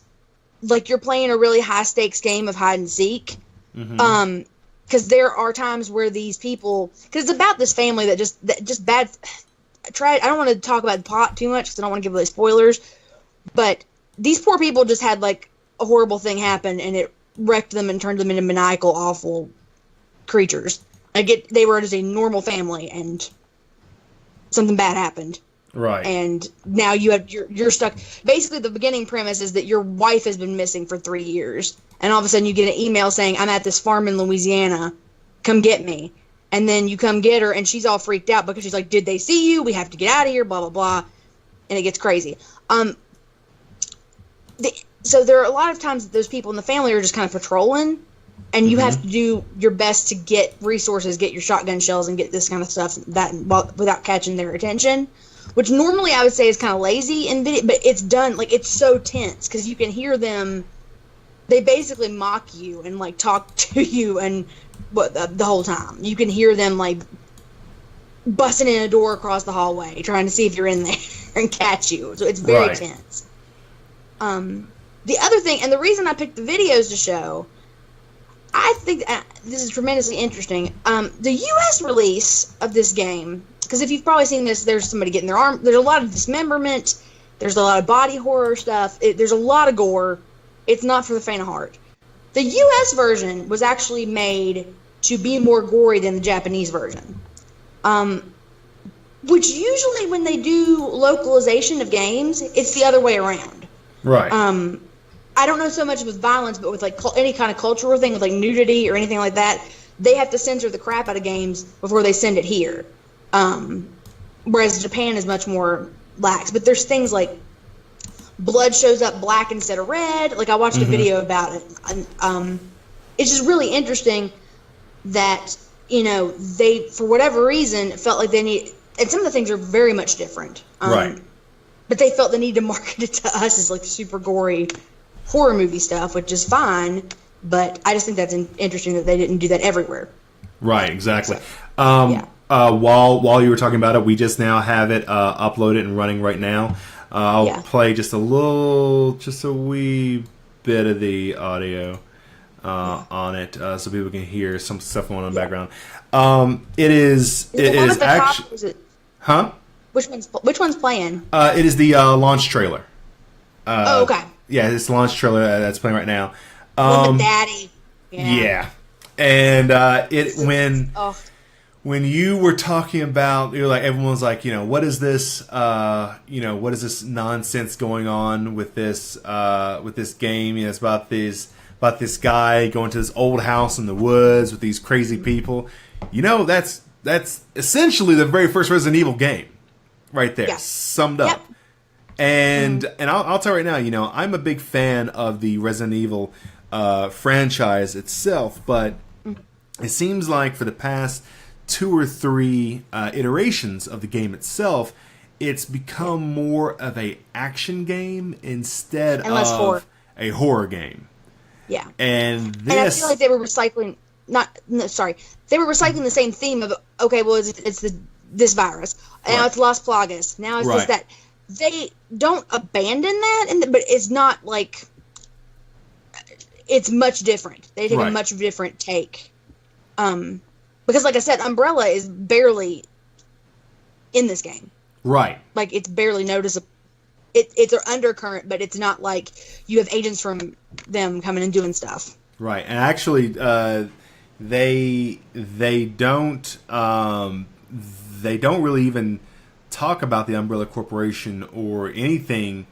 like you're playing a really high stakes game of hide and seek. Mm-hmm. Because there are times where these people, because it's about this family that just bad. I don't want to talk about the plot too much because I don't want to give away spoilers. But these poor people just had like a horrible thing happened and it wrecked them and turned them into maniacal, awful creatures. They were just a normal family and something bad happened. Right. And now you're stuck. Basically, the beginning premise is that your wife has been missing for 3 years, and all of a sudden you get an email saying, "I'm at this farm in Louisiana. Come get me." And then you come get her, and she's all freaked out because she's like, "Did they see you? We have to get out of here." Blah blah blah, and it gets crazy. So there are a lot of times that those people in the family are just kind of patrolling, and you have to do your best to get resources, get your shotgun shells, and get this kind of stuff without catching their attention. Which normally I would say is kind of lazy in video, but it's done like it's so tense because you can hear them. They basically mock you and like talk to you and the whole time you can hear them like busting in a door across the hallway trying to see if you're in there and catch you. So it's very tense. The other thing, and the reason I picked the videos to show, I think this is tremendously interesting. The U.S. release of this game, because if you've probably seen this, there's somebody getting their arm. There's a lot of dismemberment. There's a lot of body horror stuff. There's a lot of gore. It's not for the faint of heart. The U.S. version was actually made to be more gory than the Japanese version. Which usually when they do localization of games, it's the other way around. Right. I don't know so much with violence, but with like any kind of cultural thing, with like nudity or anything like that, they have to censor the crap out of games before they send it here. Whereas Japan is much more lax. But there's things like blood shows up black instead of red. Like I watched a video about it. And, it's just really interesting that, you know, they, for whatever reason, felt like they need, and some of the things are very much different. Right. But they felt the need to market it to us as like super gory horror movie stuff, which is fine. But I just think that's interesting that they didn't do that everywhere. Right, exactly. So, while you were talking about it, we just now have it uploaded and running right now. I'll play just a wee bit of the audio on it so people can hear some stuff going on in the background. It is actually... Huh? Which one's playing? It is the launch trailer. Okay. Yeah, it's the launch trailer that's playing right now. With Daddy. Yeah. And when you were talking about, you're like, everyone's like, you know, what is this? What is this nonsense going on with this game? You know, it's about this guy going to this old house in the woods with these crazy people. You know, that's essentially the very first Resident Evil game, right there, summed up. Yep. And I'll tell you right now, you know, I'm a big fan of the Resident Evil franchise itself, but it seems like for the past 2 or 3 iterations of the game itself, it's become more of a action game instead of a horror game. Yeah. And this... And I feel like they were recycling... They were recycling the same theme of, okay, well, it's this virus. And now it's Las Plagas. Now it's this, that. They don't abandon that, but it's not like... It's much different. They take a much different take. Because, like I said, Umbrella is barely in this game. Right. Like, it's barely noticeable. It's an undercurrent, but it's not like you have agents from them coming and doing stuff. Right. And actually, they don't really even talk about the Umbrella Corporation or anything.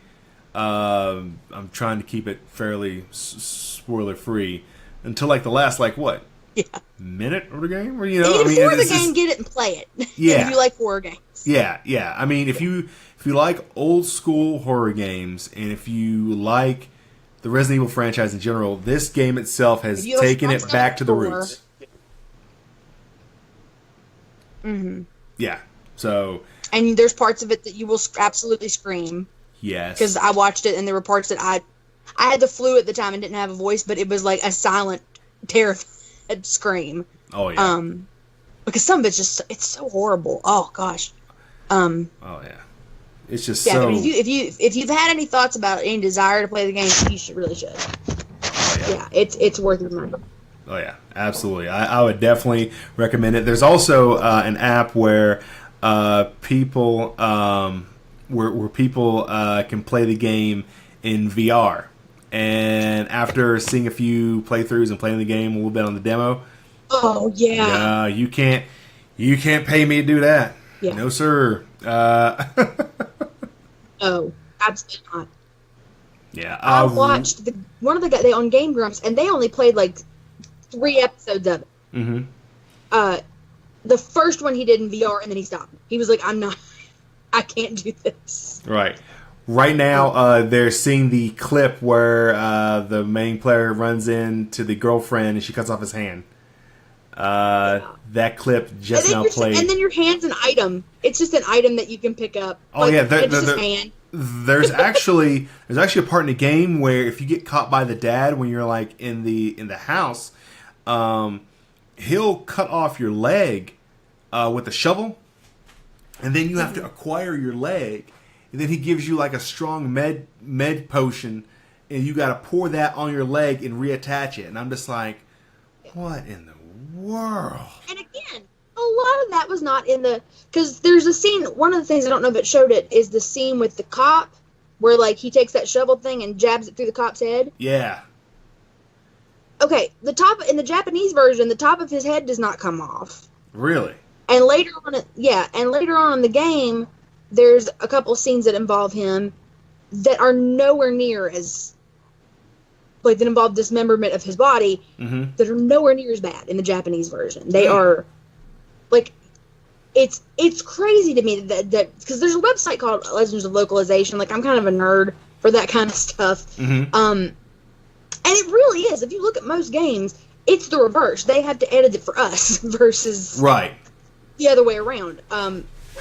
I'm trying to keep it fairly spoiler-free until, like, the last, like, what? Yeah. Minute of the game? Or, you know, before the game, get it and play it. Yeah. If you like horror games. Yeah, yeah. I mean, if you like old school horror games, and if you like the Resident Evil franchise in general, this game itself has taken it back to the roots. Mm-hmm. Yeah. So. And there's parts of it that you will absolutely scream. Yes. Because I watched it, and there were parts that I had the flu at the time and didn't have a voice, but it was like a silent, terrified scream. Oh yeah. Because some of it's just so horrible. Oh gosh. Oh yeah. It's just so. So. But if you've had any thoughts about any desire to play the game, you really should. Oh, yeah. It's worth your money. Oh yeah, absolutely. I would definitely recommend it. There's also an app where people where people can play the game in VR. And after seeing a few playthroughs and playing the game a little bit on the demo, oh yeah, you can't pay me to do that. Yeah. No sir. Oh, absolutely not. Yeah, I watched one of the guys on Game Grumps, and they only played like 3 episodes of it. Mm-hmm. The first one he did in VR, and then he stopped. He was like, I can't do this. Right. Right now, they're seeing the clip where the main player runs into the girlfriend and she cuts off his hand. That clip just now played. And then your hand's an item. It's just an item that you can pick up. Oh yeah, there's actually a part in the game where if you get caught by the dad when you're like in the house, he'll cut off your leg with a shovel, and then you have to acquire your leg. And then he gives you like a strong med potion, and you got to pour that on your leg and reattach it. And I'm just like, what in the world? And again, a lot of that was not in the... Because there's a scene, one of the things, I don't know if it showed it, is the scene with the cop, where like he takes that shovel thing and jabs it through the cop's head. Yeah. Okay, in the Japanese version, the top of his head does not come off. Really? And later on in the game, there's a couple scenes that involve him that are nowhere near as, like, that involve dismemberment of his body, that are nowhere near as bad in the Japanese version. They are, like, it's crazy to me that because there's a website called Legends of Localization. Like, I'm kind of a nerd for that kind of stuff. And it really is. If you look at most games, it's the reverse. They have to edit it for us versus the other way around.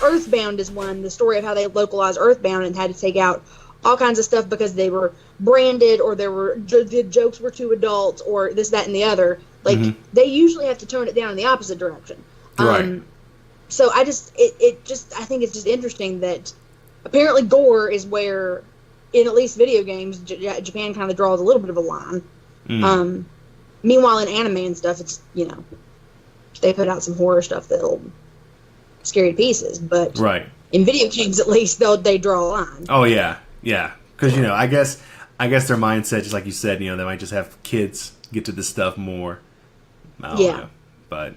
Earthbound is one, the story of how they localized Earthbound and had to take out all kinds of stuff because they were branded or the jokes were too adult or this, that, and the other. Like, they usually have to tone it down in the opposite direction. So I think it's just interesting that apparently gore is where, in at least video games, Japan kind of draws a little bit of a line. Meanwhile, in anime and stuff, it's, they put out some horror stuff that'll scary to pieces, but in video games at least they draw a line. Oh yeah, because I guess their mindset, just like you said, they might just have kids get to this stuff more. I don't know. But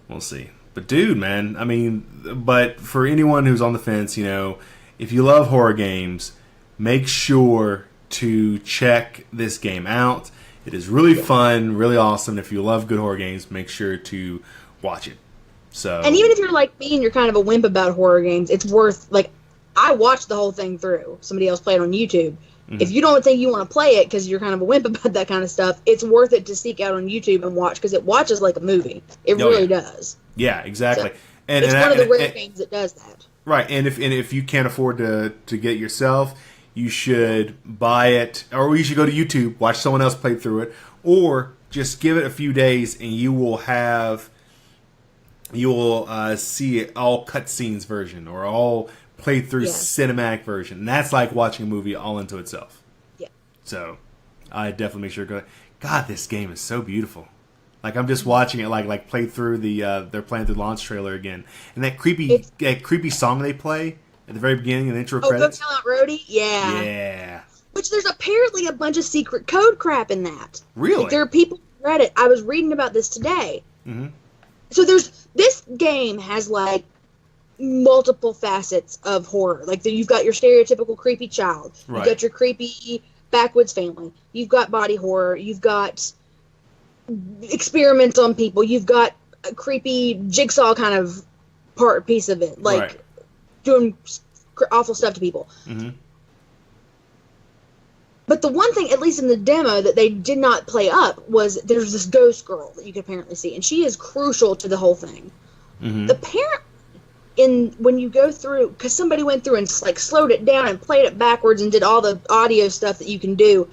we'll see. But dude, man, I mean, but for anyone who's on the fence, if you love horror games, make sure to check this game out. It is really fun, really awesome. If you love good horror games, make sure to watch it. So, and even if you're like me and you're kind of a wimp about horror games, it's worth, like, I watched the whole thing through. Somebody else played on YouTube. Mm-hmm. If you don't think you want to play it because you're kind of a wimp about that kind of stuff, it's worth it to seek out on YouTube and watch because it watches like a movie. It really does. Yeah, exactly. So, it's one of the rare games that does that. Right, and if you can't afford to get it yourself, you should buy it, or you should go to YouTube, watch someone else play through it, or just give it a few days, and you will see it all cutscenes version or all playthrough cinematic version. And that's like watching a movie all into itself. Yeah. So I definitely make sure to go. God, this game is so beautiful. Like I'm just watching it, like play through they're playing through the launch trailer again, and that creepy song they play at the very beginning of the intro credits. Go Tell Aunt Rhodey? Yeah. Yeah. Which there's apparently a bunch of secret code crap in that. Really? Like, there are people who read it. I was reading about this today. Mm-hmm. So this game has like multiple facets of horror. Like you've got your stereotypical creepy child. You've got your creepy backwoods family. You've got body horror. You've got experiments on people. You've got a creepy jigsaw kind of piece of it, like doing awful stuff to people. Mm-hmm. But the one thing, at least in the demo, that they did not play up was there's this ghost girl that you can apparently see, and she is crucial to the whole thing. Mm-hmm. Apparently, when you go through, because somebody went through and like slowed it down and played it backwards and did all the audio stuff that you can do,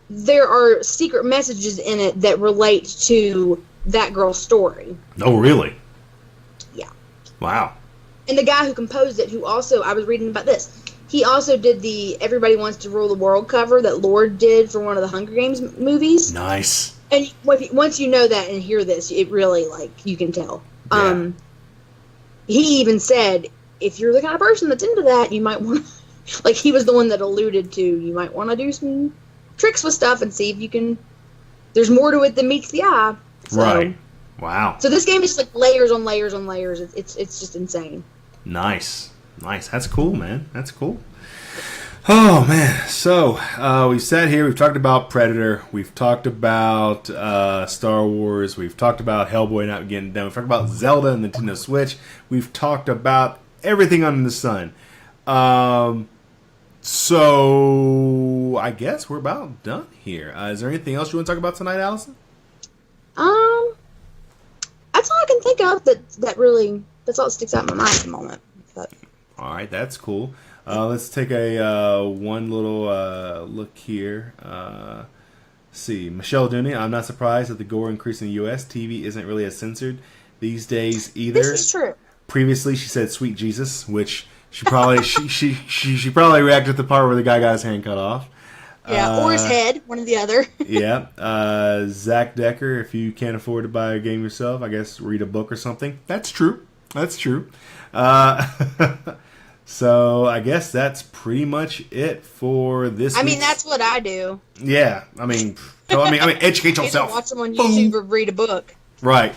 there are secret messages in it that relate to that girl's story. Oh, really? Yeah. Wow. And the guy who composed it, who also, I was reading about this, he also did the Everybody Wants to Rule the World cover that Lord did for one of the Hunger Games movies. Nice. And once you know that and hear this, it really, like, you can tell. Yeah. He even said, if you're the kind of person that's into that, you might want to, like, he was the one that alluded to, you might want to do some tricks with stuff and see if you can, there's more to it than meets the eye. So, right. Wow. So this game is like layers on layers on layers. It's just insane. Nice. That's cool, man. That's cool. Oh, man. So, we've sat here. We've talked about Predator. We've talked about Star Wars. We've talked about Hellboy not getting done. We've talked about Zelda and Nintendo Switch. We've talked about everything under the sun. So, I guess we're about done here. Is there anything else you want to talk about tonight, Allison? That's all I can think of that's all that sticks out in my mind at the moment. But. All right, that's cool. Let's take a one little look here. See, Michelle Dooney, I'm not surprised that the gore increase in the U.S. TV isn't really as censored these days either. This is true. Previously, she said "Sweet Jesus," which she probably she probably reacted to the part where the guy got his hand cut off. Yeah, or his head, one or the other. Yeah. Zach Decker, if you can't afford to buy a game yourself, I guess read a book or something. That's true. So I guess that's pretty much it for this. I mean, that's what I do. Yeah. I mean, educate yourself. Watch them on YouTube or read a book. Right.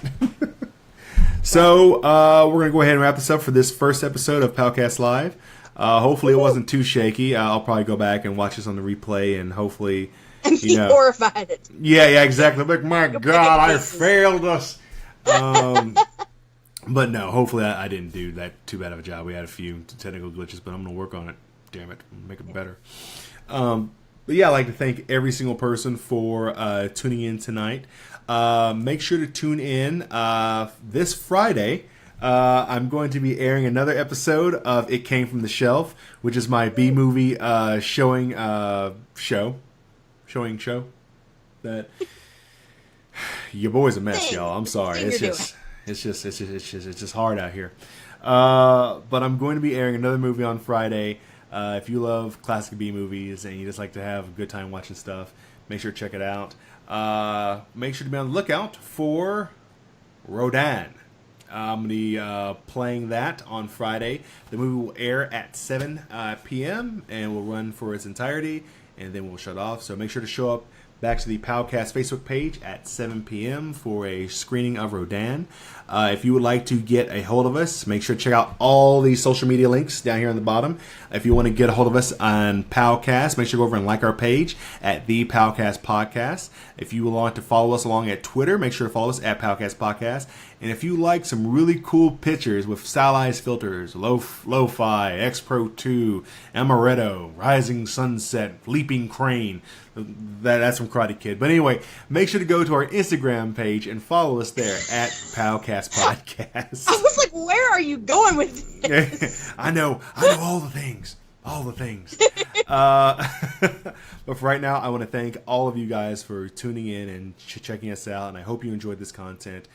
So we're going to go ahead and wrap this up for this first episode of Powcast Live. Hopefully it wasn't too shaky. I'll probably go back and watch this on the replay and hopefully... And be horrified. Yeah, exactly. Like, my God, I failed us. But no, hopefully I didn't do that too bad of a job. We had a few technical glitches, but I'm going to work on it. Damn it. Make it better. But yeah, I'd like to thank every single person for tuning in tonight. Make sure to tune in this Friday. I'm going to be airing another episode of It Came From the Shelf, which is my B-movie showing show. That your boy's a mess, y'all. I'm sorry. It's just hard out here. But I'm going to be airing another movie on Friday. If you love classic B movies and you just like to have a good time watching stuff, make sure to check it out. Make sure to be on the lookout for Rodan. I'm going to be playing that on Friday. The movie will air at 7 p.m. and will run for its entirety, and then we'll shut off. So make sure to show up back to the POWcast Facebook page at 7 p.m. for a screening of Rodan. If you would like to get a hold of us, make sure to check out all the social media links down here on the bottom. If you want to get a hold of us on POWcast, make sure to go over and like our page at the POWcast Podcast. If you want to follow us along at Twitter, make sure to follow us at POWcast Podcast. And if you like some really cool pictures with stylized filters, Lo-Fi, X-Pro 2, Amaretto, Rising Sunset, Leaping Crane, that's from Karate Kid. But anyway, make sure to go to our Instagram page and follow us there at POWcast Podcast. I was like, where are you going with this? I know all the things. But for right now, I want to thank all of you guys for tuning in and checking us out, and I hope you enjoyed this content.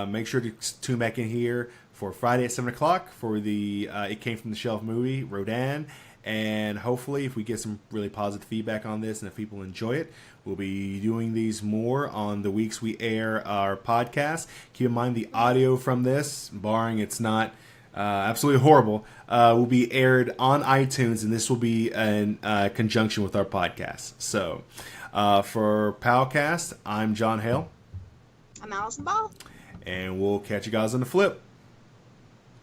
Make sure to tune back in here for Friday at 7 o'clock for the It Came From the Shelf movie, Rodan. And hopefully, if we get some really positive feedback on this and if people enjoy it, we'll be doing these more on the weeks we air our podcast. Keep in mind the audio from this, barring it's not absolutely horrible, will be aired on iTunes, and this will be in conjunction with our podcast. So, for POWcast, I'm John Hale. I'm Allison Ball. And we'll catch you guys on the flip.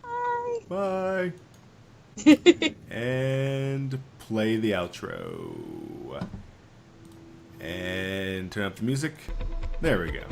Bye. Bye. And play the outro. And turn up the music. There we go.